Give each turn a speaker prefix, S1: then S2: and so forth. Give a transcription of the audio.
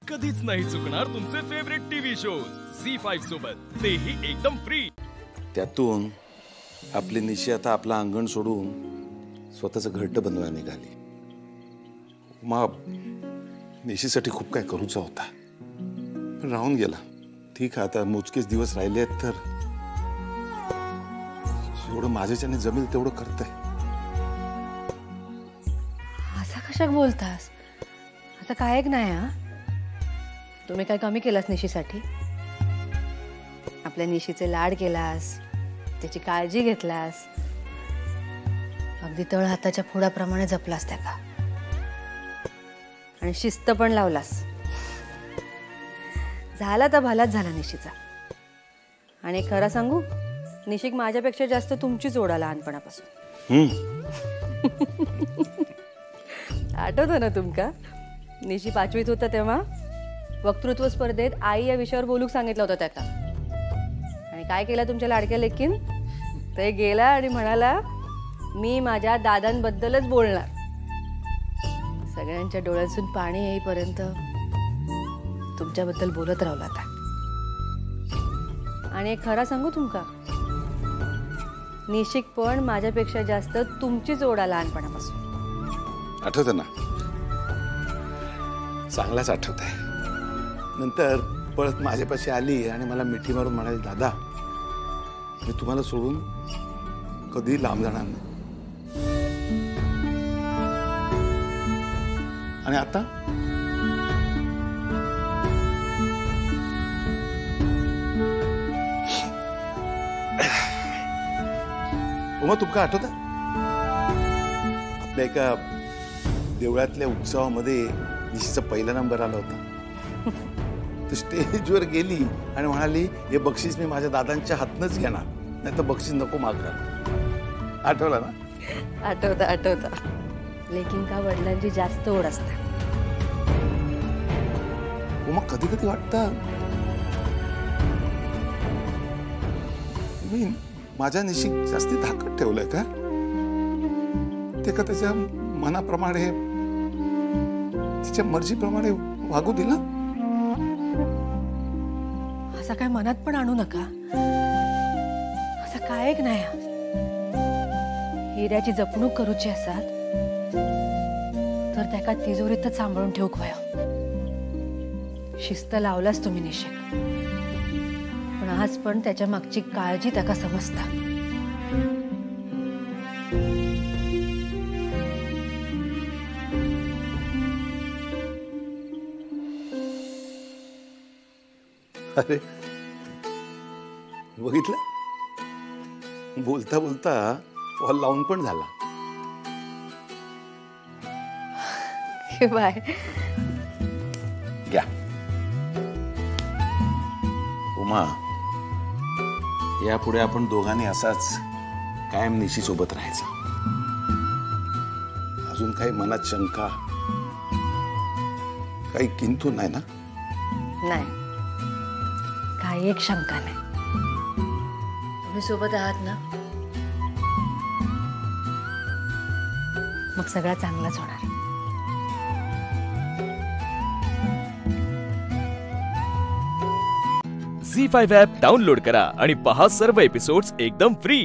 S1: कधीच नाही चुकणार तुमचे फेवरेट टीव्ही शो झी5 सोबत, तेही एकदम फ्री।
S2: त्यातून आपली निशी आता आपलं अंगण सोडून स्वतःचं घरट बनवायला निघाली। उमा निशीसाठी खूप काय करूचा होता, पण राहून गेला। ठीक आहे, आता मोजकेच दिवस राहिले आहेत, तर जेवढं माझ्याच्याने जमेल तेवढं करतंय।
S3: असं कशाक बोलतास? आता काय एक नाही हा, तुम्ही काय कमी केलास निशीसाठी? आपल्या निशीचे लाड केलास, त्याची काळजी घेतलास, अगदी तळ हाताच्या फोडाप्रमाणे जपलास त्याला, आणि शिस्त पण लावलास। झाला तर भलाच झाला निशीचा। आणि खरं सांगू, निशिक माझ्यापेक्षा जास्त तुमचीच ओढ लहानपणापासून। आठवतं ना तुमका? निशी 5वीत होता तेव्हा वक्तृत्व स्पर्धेत आई या विषयावर बोलूक सांगितलं होतं त्याका, आणि काय केलं तुमच्या लाडक्या लेकीन? ते गेला आणि म्हणाला, मी माझ्या दादांबद्दलच बोलणार। सगळ्यांच्या डोळ्यातून पाणी येईपर्यंत तुमच्याबद्दल बोलत राहिला आता। आणि एक खरा सांगू तुमका, निशिक पण माझ्यापेक्षा जास्त तुमचीच ओढ लहानपणापासून।
S2: आठवतं ना? चांगलाच आठवत आहे। नंतर परत माझ्यापाशी आली आणि मला मिठी मारून म्हणाली, दादा मी तुम्हाला सोडून कधी लांब जाणार नाही। आणि आता उमा, तुमका आठवतं आपल्या एका देवळातल्या उत्सवामध्ये निशीचा पहिला नंबर आला होता? तर स्टेजवर गेली आणि म्हणाली, हे बक्षीस मी माझ्या दादांच्या हातनच घेणार, नाही तर बक्षीस नको मागणार। आठवला ना?
S3: आठवतं आठवतं। लेकिन का वडिलांची जास्त ओढ असते।
S2: उमा, कधी कधी वाटतं मी माझ्या निशिक जास्ती धाकट ठेवलंय का? ते का त्याच्या मनाप्रमाणे, तिच्या मर्जीप्रमाणे वागू दिला?
S3: असं काय मनात पण आणू नका। असं काय एक नाही, हिऱ्याची जपणूक करूची असतात तर त्याका तिजोरीतच सांभाळून ठेवूक वया। शिस्त लावलास तुम्ही निशिक, पण आज पण त्याच्या मागची काळजी त्याका समजता।
S2: अरे बघितलं, बोलता बोलता फॉल लावून पण झाला।
S3: बाय
S2: घ्या उमा, यापुढे आपण दोघांनी असाच कायम निशी सोबत राहायचा। अजून काही मनात शंका, काही किंतु नाही ना?
S3: नाही, काही एक शंका नाही। तुम्ही सोबत आहात ना, मग सगळं चांगलंच होणार।
S1: झी5 ॲप डाउनलोड करा आणि पहा सर्व एपिसोड्स एकदम फ्री।